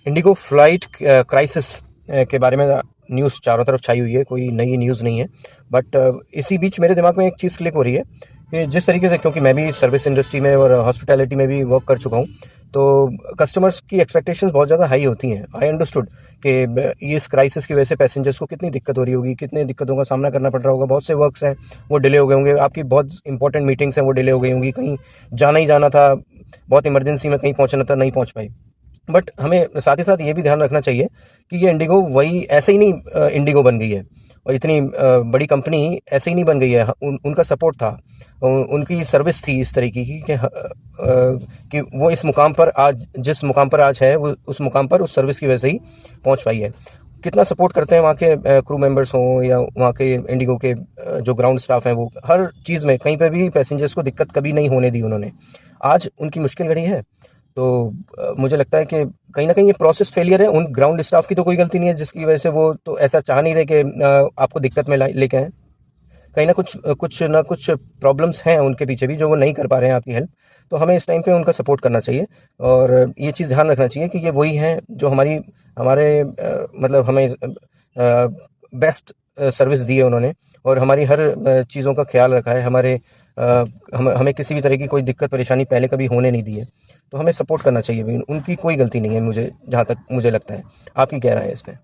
Indigo flight crisis के बारे में न्यूज़ चारों तरफ छाई हुई है, कोई नई न्यूज़ नहीं है। बट इसी बीच मेरे दिमाग में एक चीज़ क्लिक हो रही है कि जिस तरीके से, क्योंकि मैं भी सर्विस इंडस्ट्री में और हॉस्पिटैलिटी में भी वर्क कर चुका हूँ, तो कस्टमर्स की एक्सपेक्टेशंस बहुत ज़्यादा हाई होती हैं। आई अंडरस्टूड कि इस क्राइसिस की वजह से पैसेंजर्स को कितनी दिक्कत हो रही होगी, कितनी दिक्कतों का सामना करना पड़ रहा होगा। बहुत से वर्क्स हैं वो डिले हो गए होंगे, आपकी बहुत इंपॉर्टेंट मीटिंग्स हैं वो डिले हो गई होंगी, कहीं जाना ही जाना था, बहुत इमरजेंसी में कहीं पहुँचना था, नहीं पहुँच पाई। बट हमें साथ ही साथ ये भी ध्यान रखना चाहिए कि ये इंडिगो वही ऐसे ही नहीं इंडिगो बन गई है, और इतनी बड़ी कंपनी ऐसे ही नहीं बन गई है। उनका सपोर्ट था, उनकी सर्विस थी इस तरीके की कि वो इस मुकाम पर आज, जिस मुकाम पर आज है, वो उस मुकाम पर उस सर्विस की वजह से ही पहुंच पाई है। कितना सपोर्ट करते हैं वहाँ के क्रू मेंबर्स हों या वहाँ के इंडिगो के जो ग्राउंड स्टाफ हैं, वो हर चीज़ में कहीं पर भी पैसेंजर्स को दिक्कत कभी नहीं होने दी उन्होंने। आज उनकी मुश्किल घड़ी है, तो मुझे लगता है कि कहीं न कहीं ये प्रोसेस फेलियर है। उन ग्राउंड स्टाफ की तो कोई गलती नहीं है, जिसकी वजह से वो तो ऐसा चाह नहीं रहे कि आपको दिक्कत में लेके आएँ। कहीं न कुछ प्रॉब्लम्स हैं उनके पीछे भी, जो वो नहीं कर पा रहे हैं आपकी हेल्प। तो हमें इस टाइम पे उनका सपोर्ट करना चाहिए, और ये चीज़ ध्यान रखना चाहिए कि ये वही हैं जो हमारे मतलब हमें बेस्ट सर्विस दी है उन्होंने, और हमारी हर चीज़ों का ख़्याल रखा है। हमें किसी भी तरह की कोई दिक्कत परेशानी पहले कभी होने नहीं दी है। तो हमें सपोर्ट करना चाहिए भी, उनकी कोई गलती नहीं है, मुझे जहाँ तक मुझे लगता है। आपकी क्या राय है इसमें?